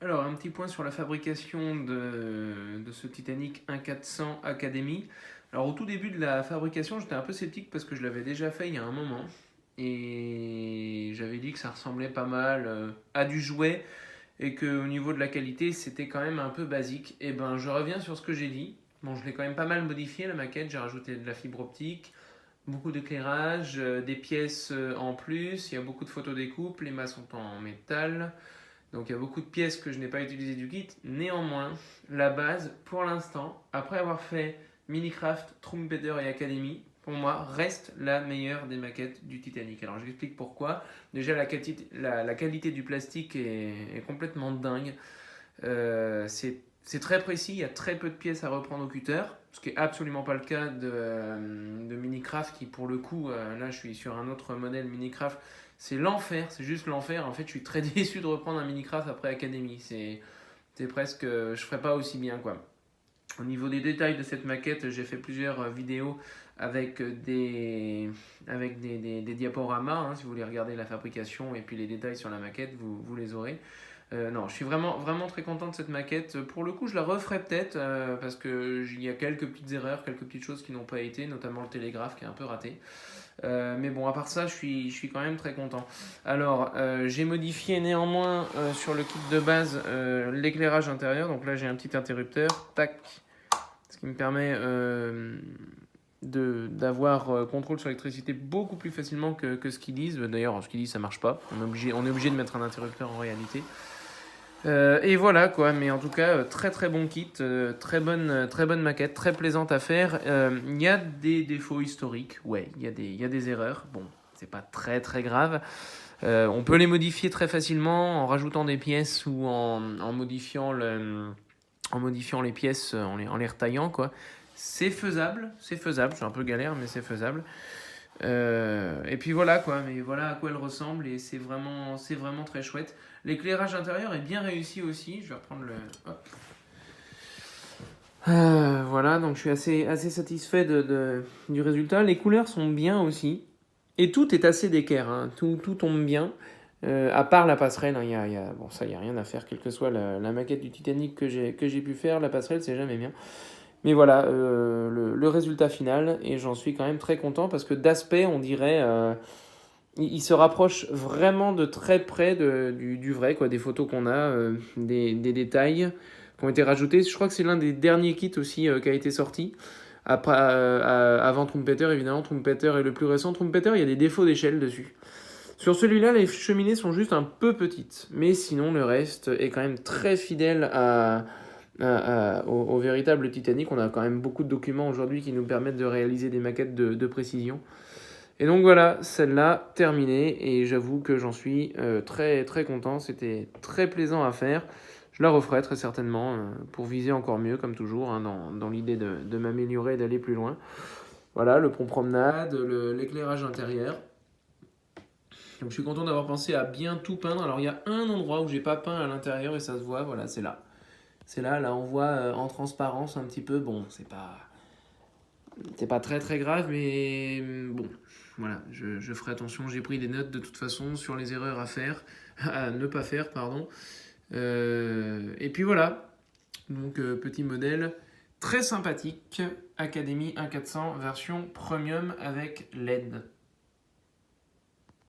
Alors, un petit point sur la fabrication de ce Titanic 1400 Academy. Alors, au tout début de la fabrication, j'étais un peu sceptique parce que je l'avais déjà fait il y a un moment. Et j'avais dit que ça ressemblait pas mal à du jouet et qu'au niveau de la qualité, c'était quand même un peu basique. Et ben, je reviens sur ce que j'ai dit. Bon, je l'ai quand même pas mal modifié la maquette. J'ai rajouté de la fibre optique, beaucoup d'éclairage, des pièces en plus. Il y a beaucoup de photos découpes. Les mâts sont en métal. Donc il y a beaucoup de pièces que je n'ai pas utilisées du kit. Néanmoins, la base, pour l'instant, après avoir fait Minicraft, Trumpeter et Academy, pour moi, reste la meilleure des maquettes du Titanic. Alors je vous explique pourquoi. Déjà, la qualité du plastique est complètement dingue. C'est très précis, il y a très peu de pièces à reprendre au cutter, ce qui n'est absolument pas le cas de Minicraft, qui pour le coup, là je suis sur un autre modèle Minicraft, c'est l'enfer, c'est juste l'enfer. En fait, je suis très déçu de reprendre un Minicraft après Academy. C'est presque, je ferais pas aussi bien quoi. Au niveau des détails de cette maquette, j'ai fait plusieurs vidéos avec des diaporamas. Hein, si vous voulez regarder la fabrication et puis les détails sur la maquette, vous les aurez. Non, je suis vraiment très content de cette maquette. Pour le coup, je la referai peut-être parce qu'il y a quelques petites erreurs, quelques petites choses qui n'ont pas été, notamment le télégraphe qui est un peu raté. Mais bon, à part ça, je suis quand même très content. Alors, j'ai modifié néanmoins sur le kit de base l'éclairage intérieur. Donc là, j'ai un petit interrupteur, tac, ce qui me permet d'avoir contrôle sur l'électricité beaucoup plus facilement que Skillies. D'ailleurs, Skillies, ça marche pas. On est obligé de mettre un interrupteur en réalité. Et voilà quoi, mais en tout cas, très bon kit, très bonne maquette, très plaisante à faire. Il y a des défauts historiques, ouais, il y a des erreurs. Bon, c'est pas très grave. On peut les modifier très facilement en rajoutant des pièces ou en modifiant les pièces, en les retaillant quoi. C'est faisable, c'est un peu galère, mais c'est faisable. Et puis voilà quoi, mais voilà à quoi elle ressemble et c'est vraiment très chouette. L'éclairage intérieur est bien réussi aussi. Je vais reprendre le. Hop. Voilà, donc je suis assez satisfait du résultat. Les couleurs sont bien aussi. Et tout est assez d'équerre, hein. Tout tombe bien. À part la passerelle, hein, bon, ça, il n'y a rien à faire, quelle que soit la maquette du Titanic que j'ai pu faire. La passerelle, c'est jamais bien. Mais voilà, le résultat final, et j'en suis quand même très content parce que d'aspect, on dirait, il se rapproche vraiment de très près du vrai, quoi, des photos qu'on a, des détails qui ont été rajoutés. Je crois que c'est l'un des derniers kits aussi qui a été sorti. Après, avant Trumpeter, évidemment, Trumpeter est le plus récent. Trumpeter, il y a des défauts d'échelle dessus. Sur celui-là, les cheminées sont juste un peu petites, mais sinon le reste est quand même très fidèle au véritable Titanic. On a quand même beaucoup de documents aujourd'hui qui nous permettent de réaliser des maquettes de précision. Et donc voilà, celle-là terminée, et j'avoue que j'en suis très content. C'était très plaisant à faire. Je la referai très certainement pour viser encore mieux, comme toujours, hein, dans l'idée de m'améliorer et d'aller plus loin. Voilà, le pont promenade, l'éclairage intérieur. Donc je suis content d'avoir pensé à bien tout peindre. Alors il y a un endroit où j'ai pas peint à l'intérieur et ça se voit, voilà, c'est là. C'est là on voit en transparence un petit peu. Bon, c'est pas très grave, mais bon, voilà, je ferai attention. J'ai pris des notes de toute façon sur les erreurs à faire, à ne pas faire, pardon. Et puis voilà, donc petit modèle très sympathique, Academy 1400 version premium avec LED.